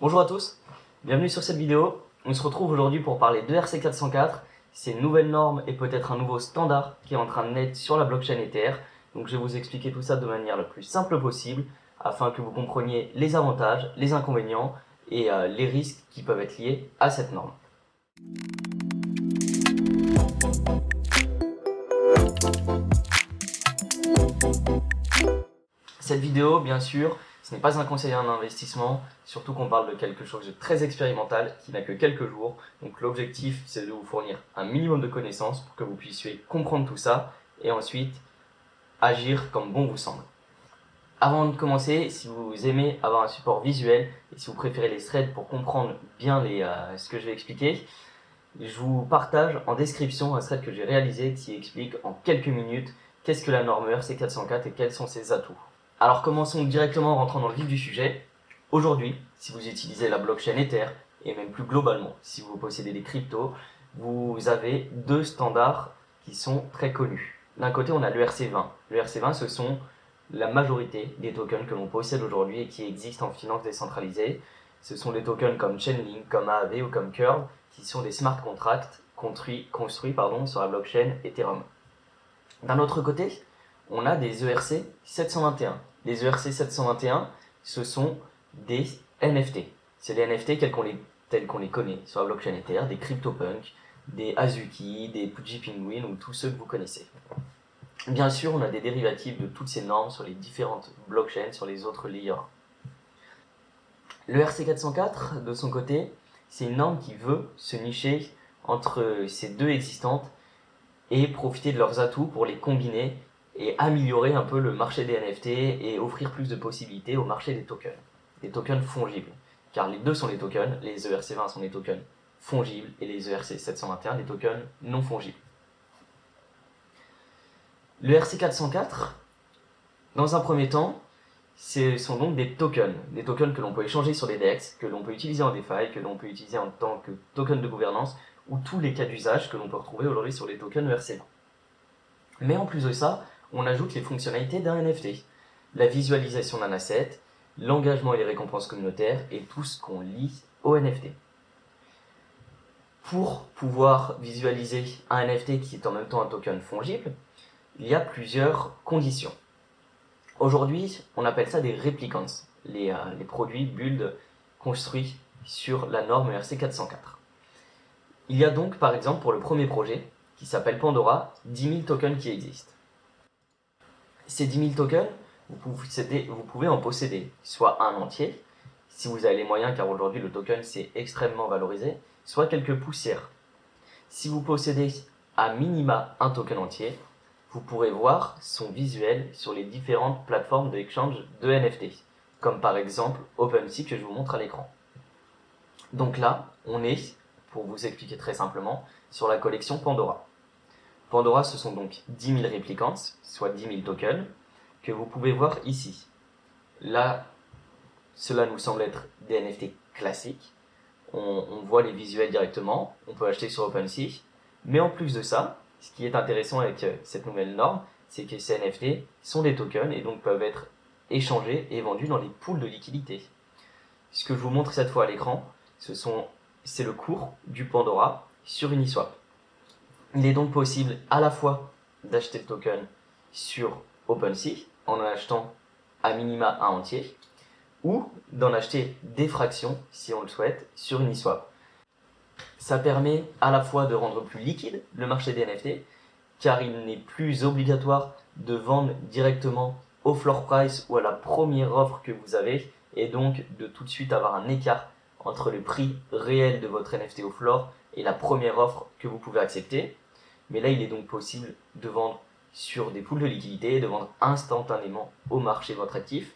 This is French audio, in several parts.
Bonjour à tous, bienvenue sur cette vidéo. On se retrouve aujourd'hui pour parler de RC404. C'est une nouvelle norme et peut-être un nouveau standard qui est en train de naître sur la blockchain Ether. Donc je vais vous expliquer tout ça de manière la plus simple possible afin que vous compreniez les avantages, les inconvénients et les risques qui peuvent être liés à cette norme. Cette vidéo, bien sûr, ce n'est pas un conseil en investissement, surtout qu'on parle de quelque chose de très expérimental qui n'a que quelques jours. Donc l'objectif, c'est de vous fournir un minimum de connaissances pour que vous puissiez comprendre tout ça et ensuite agir comme bon vous semble. Avant de commencer, si vous aimez avoir un support visuel et si vous préférez les threads pour comprendre bien ce que je vais expliquer, je vous partage en description un thread que j'ai réalisé qui explique en quelques minutes qu'est-ce que la norme ERC404 et quels sont ses atouts. Alors commençons directement en rentrant dans le vif du sujet. Aujourd'hui, si vous utilisez la blockchain Ether, et même plus globalement, si vous possédez des cryptos, vous avez deux standards qui sont très connus. D'un côté, on a l'ERC20. L'ERC20, ce sont la majorité des tokens que l'on possède aujourd'hui et qui existent en finance décentralisée. Ce sont des tokens comme Chainlink, comme Aave ou comme Curve, qui sont des smart contracts construits sur la blockchain Ethereum. D'un autre côté, on a des ERC 721. Les ERC 721, ce sont des NFT. C'est les NFT tels qu'on les connaît sur la blockchain Ether, des CryptoPunk, des Azuki, des Pudgy Penguin ou tous ceux que vous connaissez. Bien sûr, on a des dérivatifs de toutes ces normes sur les différentes blockchains, sur les autres layers. Le RC404, de son côté, c'est une norme qui veut se nicher entre ces deux existantes et profiter de leurs atouts pour les combiner et améliorer un peu le marché des NFT et offrir plus de possibilités au marché des tokens fongibles. Car les deux sont des tokens, les ERC20 sont des tokens fongibles et les ERC721 des tokens non fongibles. Le RC404, dans un premier temps, ce sont donc des tokens que l'on peut échanger sur des DEX, que l'on peut utiliser en DeFi, que l'on peut utiliser en tant que token de gouvernance, ou tous les cas d'usage que l'on peut retrouver aujourd'hui sur les tokens ERC20. Mais en plus de ça, on ajoute les fonctionnalités d'un NFT, la visualisation d'un asset, l'engagement et les récompenses communautaires, et tout ce qu'on lie au NFT. Pour pouvoir visualiser un NFT qui est en même temps un token fongible, il y a plusieurs conditions. Aujourd'hui, on appelle ça des replicants, les produits build construits sur la norme ERC404. Il y a donc, par exemple, pour le premier projet, qui s'appelle Pandora, 10 000 tokens qui existent. Ces 10 000 tokens, vous pouvez en posséder soit un entier, si vous avez les moyens, car aujourd'hui le token c'est extrêmement valorisé, soit quelques poussières. Si vous possédez à minima un token entier, vous pourrez voir son visuel sur les différentes plateformes d'échange de NFT, comme par exemple OpenSea que je vous montre à l'écran. Donc là, on est, pour vous expliquer très simplement, sur la collection Pandora. Pandora, ce sont donc 10 000 replicants, soit 10 000 tokens, que vous pouvez voir ici. Là, cela nous semble être des NFT classiques. On voit les visuels directement, on peut acheter sur OpenSea. Mais en plus de ça, ce qui est intéressant avec cette nouvelle norme, c'est que ces NFT sont des tokens et donc peuvent être échangés et vendus dans les pools de liquidité. Ce que je vous montre cette fois à l'écran, c'est le cours du Pandora sur Uniswap. Il est donc possible à la fois d'acheter le token sur OpenSea en achetant à minima un entier ou d'en acheter des fractions si on le souhaite sur Uniswap. Ça permet à la fois de rendre plus liquide le marché des NFT car il n'est plus obligatoire de vendre directement au floor price ou à la première offre que vous avez et donc de tout de suite avoir un écart entre le prix réel de votre NFT au floor et la première offre que vous pouvez accepter. Mais là, il est donc possible de vendre sur des pools de liquidité et de vendre instantanément au marché votre actif.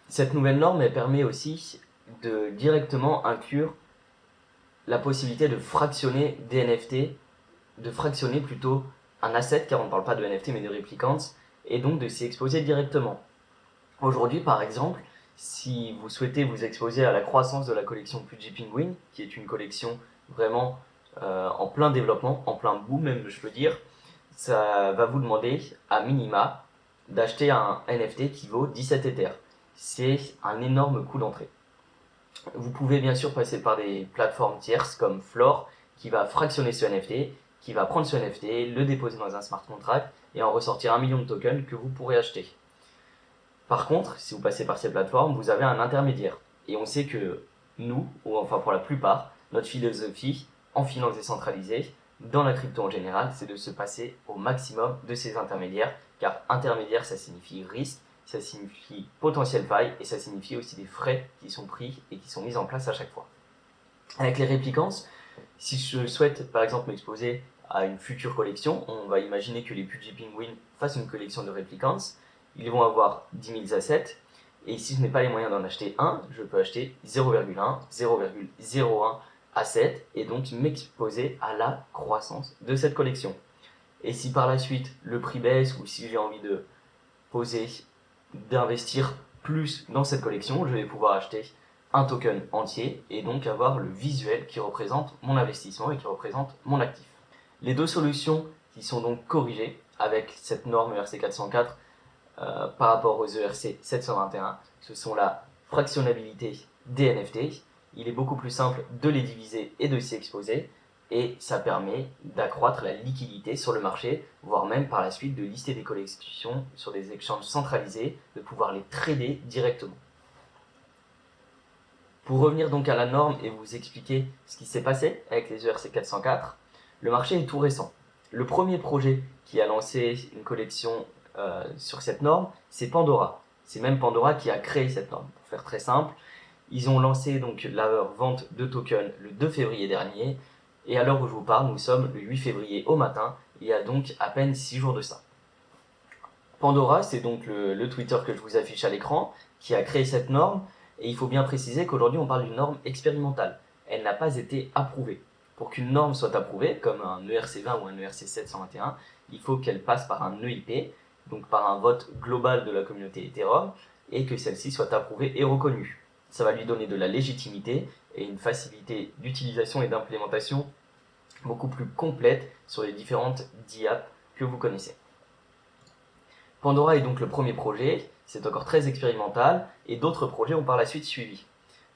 Cette nouvelle norme elle permet aussi de directement inclure la possibilité de fractionner des NFT, de fractionner plutôt un asset, car on ne parle pas de NFT mais de replicants, et donc de s'y exposer directement. Aujourd'hui, par exemple, si vous souhaitez vous exposer à la croissance de la collection Pudgy Penguin, qui est une collection vraiment en plein développement, en plein boom même je veux dire, ça va vous demander à minima d'acheter un NFT qui vaut 17 Ethers. C'est un énorme coût d'entrée. Vous pouvez bien sûr passer par des plateformes tierces comme Floor qui va fractionner ce NFT, qui va prendre ce NFT, le déposer dans un smart contract et en ressortir 1 million de tokens que vous pourrez acheter. Par contre, si vous passez par ces plateformes, vous avez un intermédiaire. Et on sait que nous, ou enfin pour la plupart, notre philosophie en finance décentralisée, dans la crypto en général, c'est de se passer au maximum de ces intermédiaires, car intermédiaire, ça signifie risque, ça signifie potentielle faille, et ça signifie aussi des frais qui sont pris et qui sont mis en place à chaque fois. Avec les réplicants, si je souhaite par exemple m'exposer à une future collection, on va imaginer que les Pudgy Penguin fassent une collection de réplicants, ils vont avoir 10 000 assets, et si je n'ai pas les moyens d'en acheter un, je peux acheter 0,1, 0,01 assets, et donc m'exposer à la croissance de cette collection. Et si par la suite le prix baisse, ou si j'ai envie de poser, d'investir plus dans cette collection, je vais pouvoir acheter un token entier et donc avoir le visuel qui représente mon investissement et qui représente mon actif. Les deux solutions qui sont donc corrigées avec cette norme ERC404 par rapport aux ERC 721, ce sont la fractionnabilité des NFT. Il est beaucoup plus simple de les diviser et de s'y exposer, et ça permet d'accroître la liquidité sur le marché, voire même par la suite de lister des collections sur des exchanges centralisés, de pouvoir les trader directement. Pour revenir donc à la norme et vous expliquer ce qui s'est passé avec les ERC 404, le marché est tout récent. Le premier projet qui a lancé une collection sur cette norme, c'est Pandora. C'est même Pandora qui a créé cette norme. Pour faire très simple, ils ont lancé donc leur vente de tokens le 2 février dernier, et à l'heure où je vous parle, nous sommes le 8 février au matin, il y a donc à peine 6 jours de ça. Pandora, c'est donc le Twitter que je vous affiche à l'écran, qui a créé cette norme, et il faut bien préciser qu'aujourd'hui on parle d'une norme expérimentale. Elle n'a pas été approuvée. Pour qu'une norme soit approuvée, comme un ERC20 ou un ERC 721, il faut qu'elle passe par un EIP, donc par un vote global de la communauté Ethereum, et que celle-ci soit approuvée et reconnue. Ça va lui donner de la légitimité et une facilité d'utilisation et d'implémentation beaucoup plus complète sur les différentes DApps que vous connaissez. Pandora est donc le premier projet, c'est encore très expérimental, et d'autres projets ont par la suite suivi.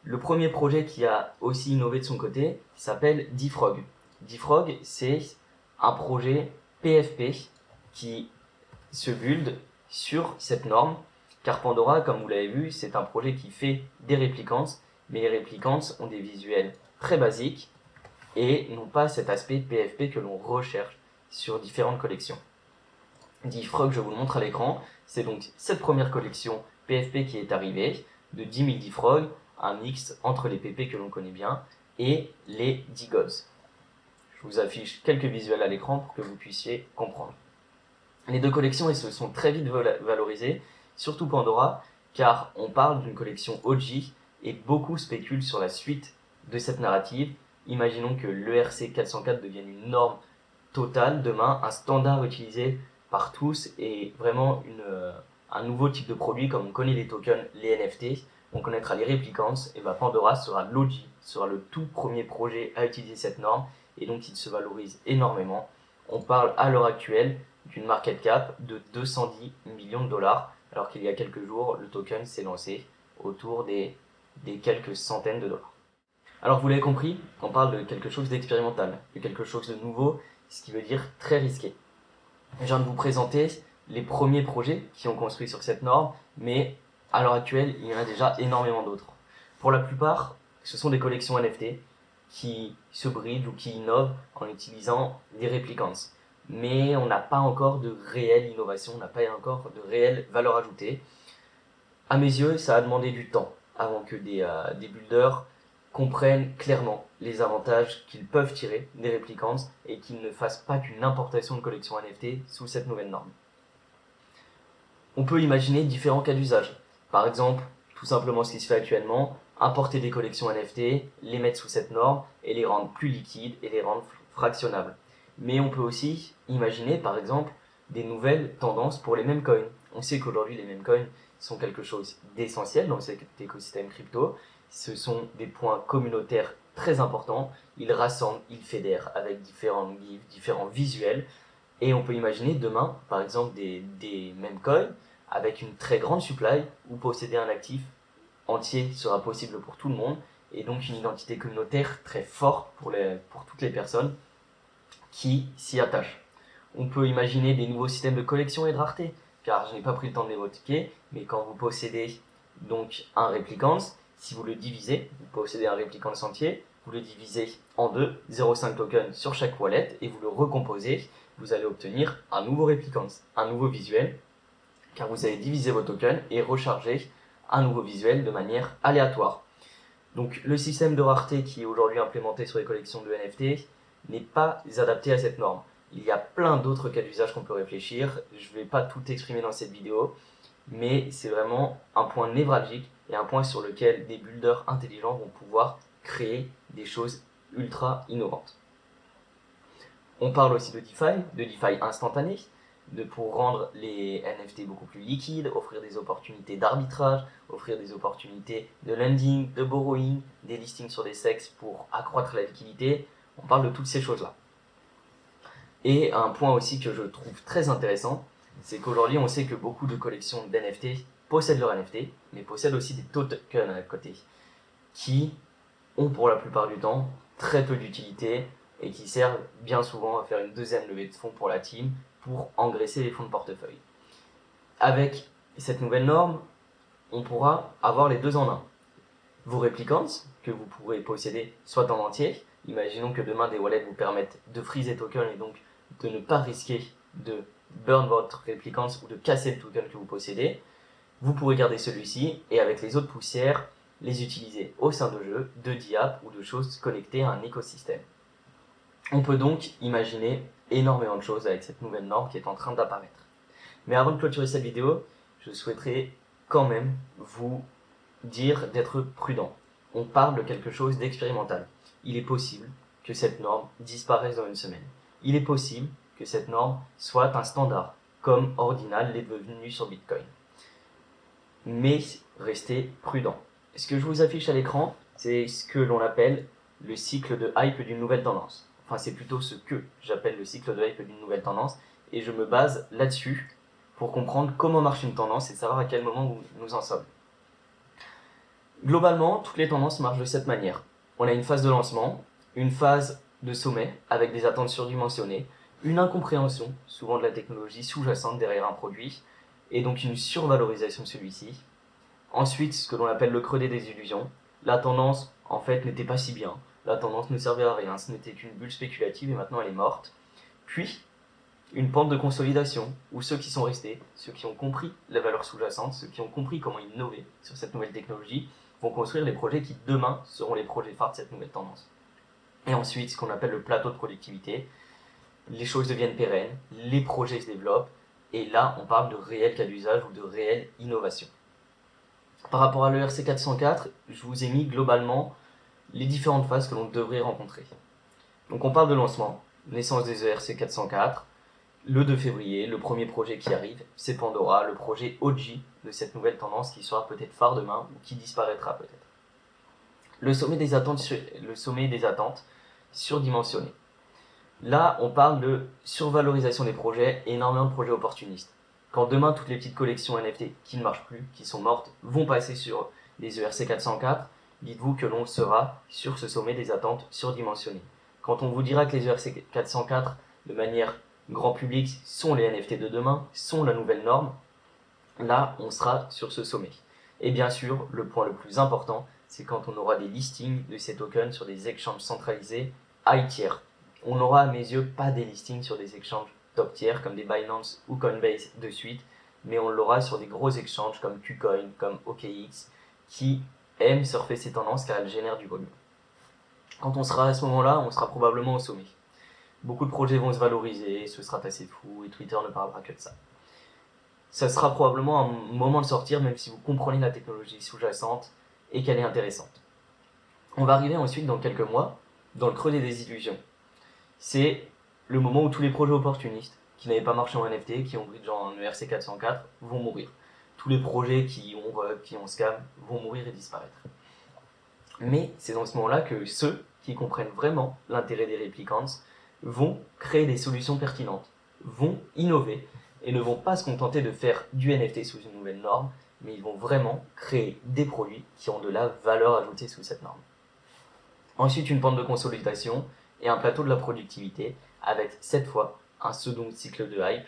Le premier projet qui a aussi innové de son côté s'appelle Dfrog. Dfrog, c'est un projet PFP qui se build sur cette norme, car Pandora, comme vous l'avez vu, c'est un projet qui fait des réplicants, mais les réplicants ont des visuels très basiques et n'ont pas cet aspect PFP que l'on recherche sur différentes collections. Dfrog, je vous le montre à l'écran, c'est donc cette première collection PFP qui est arrivée, de 10 000 Dfrog, un mix entre les PP que l'on connaît bien et les D-Gods. Je vous affiche quelques visuels à l'écran pour que vous puissiez comprendre. Les deux collections, elles se sont très vite valorisées, surtout Pandora, car on parle d'une collection OG et beaucoup spéculent sur la suite de cette narrative. Imaginons que l'ERC 404 devienne une norme totale demain, un standard utilisé par tous et vraiment un nouveau type de produit comme on connaît les tokens, les NFT, on connaîtra les réplicants, et Pandora sera l'OG, sera le tout premier projet à utiliser cette norme et donc il se valorise énormément. On parle à l'heure actuelle d'une market cap de 210 millions de dollars, alors qu'il y a quelques jours, le token s'est lancé autour des quelques centaines de dollars. Alors vous l'avez compris, on parle de quelque chose d'expérimental, de quelque chose de nouveau, ce qui veut dire très risqué. Je viens de vous présenter les premiers projets qui ont construit sur cette norme, mais à l'heure actuelle, il y en a déjà énormément d'autres. Pour la plupart, ce sont des collections NFT qui se bridgent ou qui innovent en utilisant des réplicants. Mais on n'a pas encore de réelle innovation, on n'a pas encore de réelle valeur ajoutée. À mes yeux, ça a demandé du temps avant que des builders comprennent clairement les avantages qu'ils peuvent tirer des réplicants et qu'ils ne fassent pas qu'une importation de collection NFT sous cette nouvelle norme. On peut imaginer différents cas d'usage. Par exemple, tout simplement ce qui se fait actuellement, importer des collections NFT, les mettre sous cette norme et les rendre plus liquides et les rendre fractionnables. Mais on peut aussi imaginer par exemple des nouvelles tendances pour les meme coins. On sait qu'aujourd'hui les meme coins sont quelque chose d'essentiel dans cet écosystème crypto. Ce sont des points communautaires très importants. Ils rassemblent, ils fédèrent avec différents GIFs, différents visuels. Et on peut imaginer demain, par exemple, des meme coins avec une très grande supply où posséder un actif entier sera possible pour tout le monde et donc une identité communautaire très forte pour toutes les personnes qui s'y attachent. On peut imaginer des nouveaux systèmes de collection et de rareté, car je n'ai pas pris le temps de l'évoquer, mais quand vous possédez donc un replicans, si vous le divisez, vous possédez un replicans entier, vous le divisez en deux, 0,5 tokens sur chaque wallet, et vous le recomposez, vous allez obtenir un nouveau replicans, un nouveau visuel, car vous allez diviser vos tokens et recharger un nouveau visuel de manière aléatoire. Donc le système de rareté qui est aujourd'hui implémenté sur les collections de NFT n'est pas adapté à cette norme. Il y a plein d'autres cas d'usage qu'on peut réfléchir, je ne vais pas tout exprimer dans cette vidéo, mais c'est vraiment un point névralgique et un point sur lequel des builders intelligents vont pouvoir créer des choses ultra innovantes. On parle aussi de DeFi instantané, pour rendre les NFT beaucoup plus liquides, offrir des opportunités d'arbitrage, offrir des opportunités de lending, de borrowing, des listings sur des SEX pour accroître la liquidité. On parle de toutes ces choses-là. Et un point aussi que je trouve très intéressant, c'est qu'aujourd'hui on sait que beaucoup de collections d'NFT possèdent leur NFT, mais possèdent aussi des tokens à côté, qui ont pour la plupart du temps très peu d'utilité et qui servent bien souvent à faire une deuxième levée de fonds pour la team pour engraisser les fonds de portefeuille. Avec cette nouvelle norme, on pourra avoir les deux en un. Vos replicants, que vous pourrez posséder soit en entier, imaginons que demain des wallets vous permettent de freezer token et donc de ne pas risquer de burn votre replicants ou de casser le token que vous possédez, vous pourrez garder celui-ci et avec les autres poussières, les utiliser au sein de jeux, de DApp ou de choses connectées à un écosystème. On peut donc imaginer énormément de choses avec cette nouvelle norme qui est en train d'apparaître. Mais avant de clôturer cette vidéo, je souhaiterais quand même vous dire d'être prudent. On parle de quelque chose d'expérimental. Il est possible que cette norme disparaisse dans une semaine. Il est possible que cette norme soit un standard, comme Ordinal l'est devenu sur Bitcoin. Mais restez prudent. Ce que je vous affiche à l'écran, c'est ce que l'on appelle le cycle de hype d'une nouvelle tendance. Enfin, c'est plutôt ce que j'appelle le cycle de hype d'une nouvelle tendance, et je me base là-dessus pour comprendre comment marche une tendance et savoir à quel moment nous en sommes. Globalement, toutes les tendances marchent de cette manière. On a une phase de lancement, une phase de sommet avec des attentes surdimensionnées, une incompréhension, souvent de la technologie sous-jacente derrière un produit, et donc une survalorisation de celui-ci. Ensuite, ce que l'on appelle le creux des désillusions. La tendance, en fait, n'était pas si bien. La tendance ne servait à rien, ce n'était qu'une bulle spéculative et maintenant elle est morte. Puis, une pente de consolidation, où ceux qui sont restés, ceux qui ont compris la valeur sous-jacente, ceux qui ont compris comment innover sur cette nouvelle technologie, vont construire les projets qui demain seront les projets phares de cette nouvelle tendance. Et ensuite, ce qu'on appelle le plateau de productivité, les choses deviennent pérennes, les projets se développent, et là on parle de réel cas d'usage ou de réelle innovation. Par rapport à l'ERC 404, je vous ai mis globalement les différentes phases que l'on devrait rencontrer. Donc on parle de lancement, naissance des ERC 404, le 2 février, le premier projet qui arrive, c'est Pandora, le projet OG de cette nouvelle tendance qui sera peut-être phare demain ou qui disparaîtra peut-être. Le sommet des attentes surdimensionné. Là, on parle de survalorisation des projets et énormément de projets opportunistes. Quand demain, toutes les petites collections NFT qui ne marchent plus, qui sont mortes, vont passer sur les ERC 404, dites-vous que l'on sera sur ce sommet des attentes surdimensionnées. Quand on vous dira que les ERC 404, de manière grand public, sont les NFT de demain, sont la nouvelle norme, là, on sera sur ce sommet. Et bien sûr, le point le plus important, c'est quand on aura des listings de ces tokens sur des exchanges centralisés high tier. On n'aura à mes yeux pas des listings sur des exchanges top tier comme des Binance ou Coinbase de suite, mais on l'aura sur des gros exchanges comme KuCoin, comme OKX, qui aiment surfer ces tendances car elles génèrent du volume. Quand on sera à ce moment-là, on sera probablement au sommet. Beaucoup de projets vont se valoriser, ce sera assez fou et Twitter ne parlera que de ça. Ça sera probablement un moment de sortir même si vous comprenez la technologie sous-jacente et qu'elle est intéressante. On va arriver ensuite dans quelques mois dans le creux des désillusions. C'est le moment où tous les projets opportunistes qui n'avaient pas marché en NFT, qui ont bridge en ERC 404, vont mourir. Tous les projets qui ont scam vont mourir et disparaître. Mais c'est dans ce moment-là que ceux qui comprennent vraiment l'intérêt des replicants vont créer des solutions pertinentes, vont innover et ne vont pas se contenter de faire du NFT sous une nouvelle norme, mais ils vont vraiment créer des produits qui ont de la valeur ajoutée sous cette norme. Ensuite, une pente de consolidation et un plateau de la productivité avec cette fois un second cycle de hype,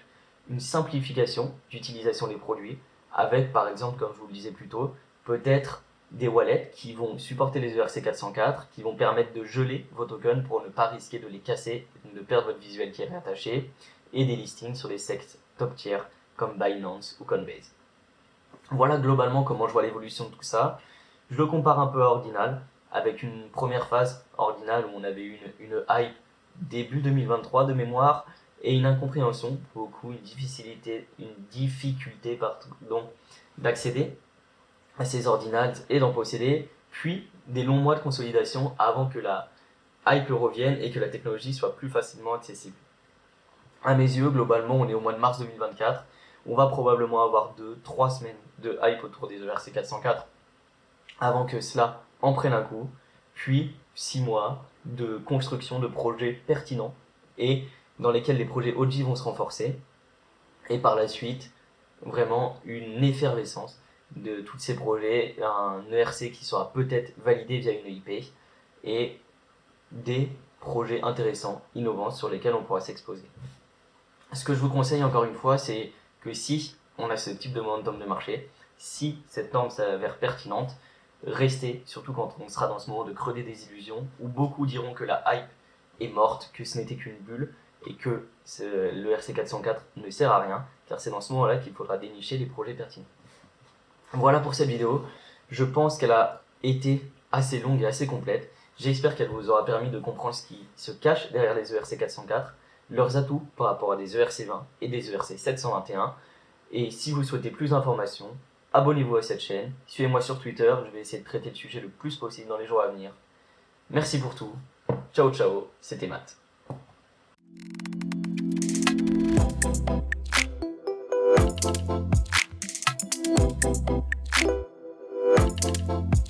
une simplification d'utilisation des produits avec par exemple, comme je vous le disais plus tôt, peut-être des wallets qui vont supporter les ERC404, qui vont permettre de geler vos tokens pour ne pas risquer de les casser, de perdre votre visuel qui est rattaché, et des listings sur les sectes top tier comme Binance ou Coinbase. Voilà globalement comment je vois l'évolution de tout ça. Je le compare un peu à Ordinal, avec une première phase Ordinal où on avait une hype début 2023 de mémoire, et une incompréhension, beaucoup, une difficulté d'accéder à ces ordinals et d'en posséder, puis des longs mois de consolidation avant que la hype revienne et que la technologie soit plus facilement accessible. À mes yeux, globalement, on est au mois de mars 2024, on va probablement avoir 2-3 semaines de hype autour des ERC404 avant que cela en prenne un coup, puis 6 mois de construction de projets pertinents et dans lesquels les projets OG vont se renforcer, et par la suite, vraiment une effervescence de tous ces projets, un ERC qui sera peut-être validé via une EIP, et des projets intéressants, innovants, sur lesquels on pourra s'exposer. Ce que je vous conseille encore une fois, c'est que si on a ce type de momentum de marché, si cette norme s'avère pertinente, restez, surtout quand on sera dans ce moment de creux des désillusions, où beaucoup diront que la hype est morte, que ce n'était qu'une bulle, et que le RC404 ne sert à rien, car c'est dans ce moment-là qu'il faudra dénicher les projets pertinents. Voilà pour cette vidéo. Je pense qu'elle a été assez longue et assez complète. J'espère qu'elle vous aura permis de comprendre ce qui se cache derrière les ERC404, leurs atouts par rapport à des ERC20 et des ERC721. Et si vous souhaitez plus d'informations, abonnez-vous à cette chaîne, suivez-moi sur Twitter, je vais essayer de traiter le sujet le plus possible dans les jours à venir. Merci pour tout, ciao ciao, c'était Matt. Thank you.